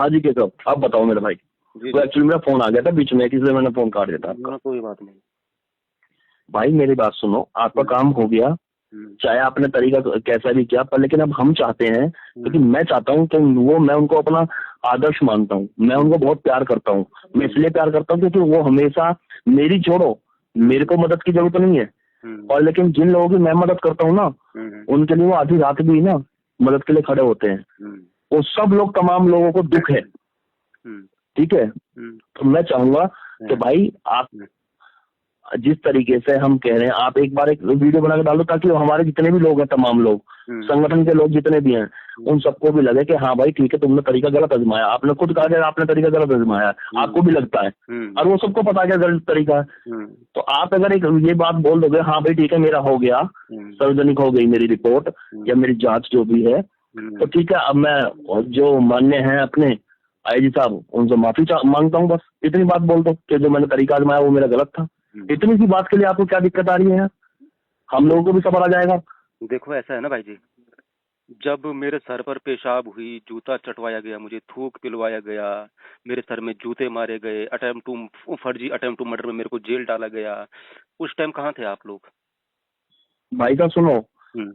हाँ जी केशव, अब बताओ मेरे भाई। जी वो एक्चुअली मेरा फोन आ गया था बीच में, इसलिए मैंने फोन काट दिया था आपका। कोई बात नहीं। भाई मेरी बात सुनो, आपका काम हो गया, चाहे आपने तरीका कैसा भी किया, पर लेकिन अब हम चाहते हैं, क्योंकि मैं चाहता हूँ कि मैं उनको अपना आदर्श मानता हूँ, मैं उनको बहुत प्यार करता हूँ। मैं इसलिए प्यार करता हूँ क्योंकि वो हमेशा मेरी छोड़ो, मेरे को मदद की जरूरत नहीं है, और लेकिन जिन लोगों की मैं मदद करता हूँ ना, उनके लिए वो आधी रात भी ना मदद के लिए खड़े होते हैं। वो सब लोग, तमाम लोगों को दुख है, ठीक है। तो मैं चाहूंगा कि भाई आप जिस तरीके से हम कह रहे हैं, आप एक बार एक वीडियो बना के डालो, ताकि हमारे जितने भी लोग हैं, तमाम लोग, संगठन के लोग जितने भी हैं, उन सबको भी लगे कि हाँ भाई ठीक है, तुमने तरीका गलत आजमाया। आपने खुद कहा कि आपने तरीका गलत आजमाया, आपको भी लगता है, और वो सबको पता है गलत तरीका है। तो आप अगर एक ये बात बोल दोगे, हाँ भाई ठीक है मेरा हो गया, सार्वजनिक हो गई मेरी रिपोर्ट या मेरी जांच जो भी है, तो ठीक है, अब मैं जो मान्य है अपने आईजी साहब, उनसे माफी मांगता हूँ। बस इतनी बात बोल दो कि जो मैंने तरीका आजमाया वो मेरा गलत था। इतनी सी बात के लिए आपको क्या दिक्कत आ रही है? हम लोगों को भी सबर आ जाएगा। देखो ऐसा है ना भाई जी, जब मेरे सर पर पेशाब हुई, जूता चटवाया गया, मुझे थूक पिलवाया गया, मेरे सर में जूते मारे गए, फर्जी अटेम्प्ट टू मर्डर में मेरे को जेल डाला गया, उस टाइम कहाँ थे आप लोग? भाई साहब सुनो,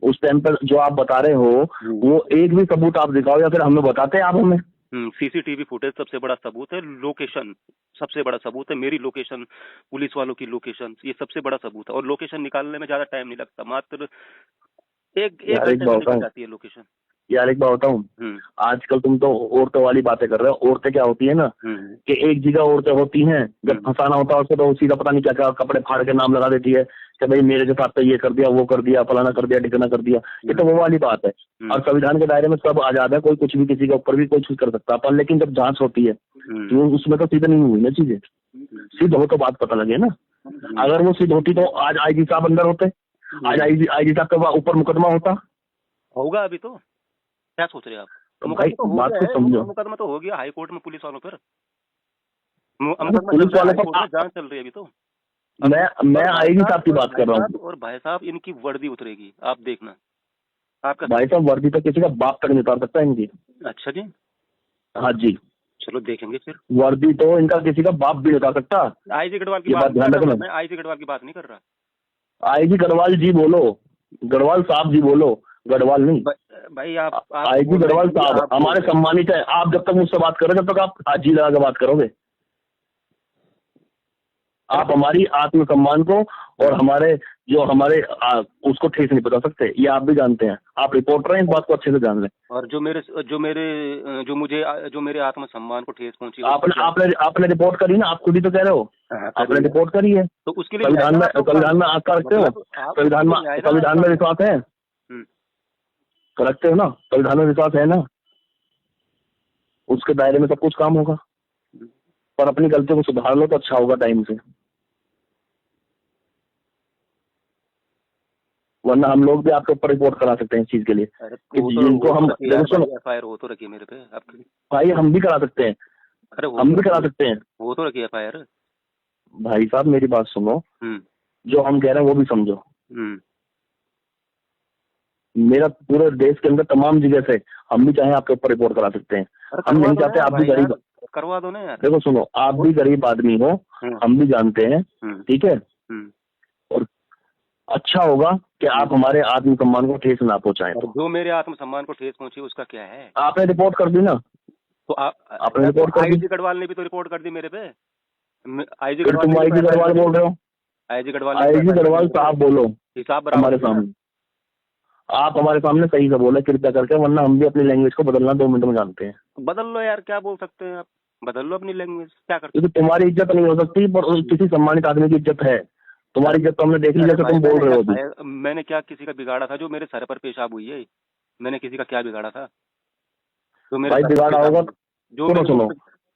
उस टाइम पर जो आप बता रहे हो, वो एक भी सबूत आप दिखाओ, या फिर हमें बताते हैं आप हमें। सीसीटीवी फुटेज सबसे बड़ा सबूत है, लोकेशन सबसे बड़ा सबूत है, मेरी लोकेशन, पुलिस वालों की लोकेशन, ये सबसे बड़ा सबूत है। और लोकेशन निकालने में ज्यादा टाइम नहीं लगता, मात्र एक घंटे में निकल जाती है लोकेशन। यार एक बात बताऊं, आजकल तुम तो औरतों वाली बातें कर रहे हो। औरतें क्या होती है ना, कि एक जगह औरतें होती हैं, जब फंसाना होता है उसको तो सीधा पता नहीं क्या क्या कपड़े फाड़ के नाम लगा देती है कि भाई मेरे के साथ तो ये कर दिया, वो कर दिया, फलाना कर दिया, ढिकना कर दिया। ये तो वो वाली बात है। और संविधान के दायरे में सब आजाद है, कोई कुछ भी किसी के ऊपर भी कुछ कर सकता है, पर लेकिन जब जांच होती है तो उसमें तो सीधे नहीं हुई ना चीजें। सिद्ध हो तो बात पता लगे ना। अगर वो सिद्ध होती तो आज आईजी साहब अंदर होते, आज आईजी साहब के ऊपर मुकदमा होता। होगा अभी तो, क्या सोच रहे हैं आप? मुकदमा तो हो गया हाई कोर्ट में पुलिस वालों पर, पुलिस वालों पर जांच चल रही है अभी तो। मैं आईजी साहब की बात कर रहा हूँ। और भाई साहब इनकी वर्दी उतरेगी, आप देखना। आपका भाई साहब वर्दी तो किसी का बाप तक नहीं उतार सकता इनकी। अच्छा जी, हाँ जी, चलो देखेंगे फिर। वर्दी तो इनका किसी का बाप भी नहीं उतार सकता। आईजी गढ़वाल की बात ध्यान रखना, मैं आईजी गढ़वाल की बात नहीं कर रहा। आईजी गढ़वाल जी बोलो, गढ़वाल साहब जी बोलो, गढ़वाल नहीं भाई। आप आईजी गढ़वाल साहब हमारे सम्मानित है। आप जब तक मुझसे बात करोगे, जब तक आप हाजी लगा के बात करोगे, आप हमारी आत्मसम्मान को और हमारे उसको ठेस नहीं पहुंचा सकते, ये आप भी जानते हैं। आप रिपोर्टर हैं, इस बात को अच्छे से जान लें। और जो मेरे आत्मसम्मान को ठेस पहुंची, आपने रिपोर्ट करी ना, आप खुद ही तो कह रहे हो। आपने रिपोर्ट करी है, तो उसके लिए संविधान में आस्था रखते हो, संविधान में विश्वास है, रखते हो ना, संविधान में विश्वास है ना, उसके दायरे में सब कुछ काम होगा। पर अपनी गलतियों को सुधार लो तो अच्छा होगा टाइम से, वरना हम लोग भी आपके ऊपर रिपोर्ट करा सकते हैं इस चीज के लिए। जिनको हम एफआईआर हो तो रखिए मेरे पे आपकी। भाई हम भी करा सकते हैं, हम भी करा सकते हैं, वो तो रखिए एफआईआर। भाई साहब मेरी बात सुनो, जो हम कह रहे हैं वो भी समझो। मेरा पूरे देश के अंदर तमाम जगह से हम भी चाहे आपके ऊपर रिपोर्ट करा सकते हैं। हम नहीं चाहते आप भी गरीब, करवा दो ना यार। देखो सुनो, आप भी गरीब आदमी हो, हम भी जानते हैं, ठीक है। और अच्छा होगा कि आप हमारे आत्मसम्मान को ठेस ना पहुंचाएं। जो मेरे आत्मसम्मान को ठेस पहुंची उसका क्या है? आपने रिपोर्ट कर दी ना, तो आपने रिपोर्ट कर दी। आईजी गढ़वाल ने भी तो रिपोर्ट कर दी मेरे पे। आईजी गढ़वाल बोल रहे हो? आईजी गढ़वाल साहब बोलो हिसाब हमारे सामने, आप हमारे सामने सही से बोले कृपया करके, वरना हम भी अपनी लैंग्वेज को बदलना 2 मिनट में जानते हैं। बदल लो यार, क्या बोल सकते हैं आप, बदल लो अपनी लैंग्वेज, क्या करते? क्योंकि तुम्हारी इज्जत नहीं हो सकती, पर किसी सम्मानित आदमी की इज्जत है। तुम्हारी इज्जत तो हमने देख ली, जैसे तुम बोल रहे हो अभी। मैंने क्या किसी का बिगाड़ा था? जो मेरे सर पर पेशाब हुई है, मैंने किसी का क्या बिगाड़ा था? जो मेरे बिगाड़ा होगा, सुनो,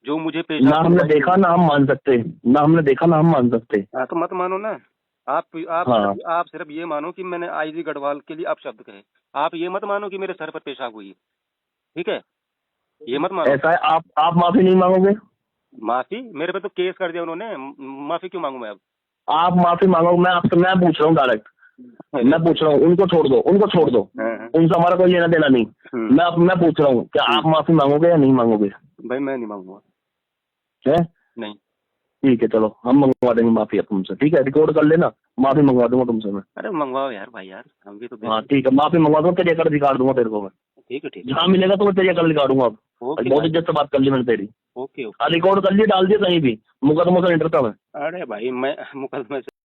जो मुझे ना हमने देखा ना हम मान सकते, ना हमने देखा ना हम मान सकते। तो मत मानो ना। आप सिर्फ ये मानो कि मैंने आईजी गढ़वाल के लिए अपशब्द कहे। आप ये मत मानो कि मेरे सर पर पेशाब हुई, ठीक है? ये मत मानो। ऐसा है, आप माफी नहीं मांगोगे? माफी? मेरे पे तो केस कर दिया उन्होंने, माफी क्यों मांगू मैं अब? आप माफी मांगो, मैं पूछ रहा हूँ डायरेक्ट, मैं पूछ रहा हूँ, उनको छोड़ दो, उनको छोड़ दो, उनसे हमारा कोई लेना देना नहीं। मैं पूछ रहा हूँ क्या आप माफी मांगोगे या नहीं मांगोगे? भाई मैं नहीं मांगूंगा। है नहीं। ठीक है, चलो हम मंगवा देंगे माफी अब तुमसे, ठीक है, रिकॉर्ड कर लेना, माफी मंगवा दूंगा तुमसे मैं। अरे मंगवाओ यार भाई यार, हम भी तो हाँ ठीक है, माफी मंगवा दूंगा, तेरी अकड़ दिखा दूंगा तेरे को मैं। ठीक है ठीक है। जहाँ मिलेगा तो मैं तेरी अकड़ दिखाऊंगा अब। बहुत इज्जत से बात कर ली मैंने तेरी। ओके। रिकॉर्ड कर लिए, डाल दिए कहीं भी, मुकदमा से नहीं डरता मैं। अरे भाई मैं मुकदमे से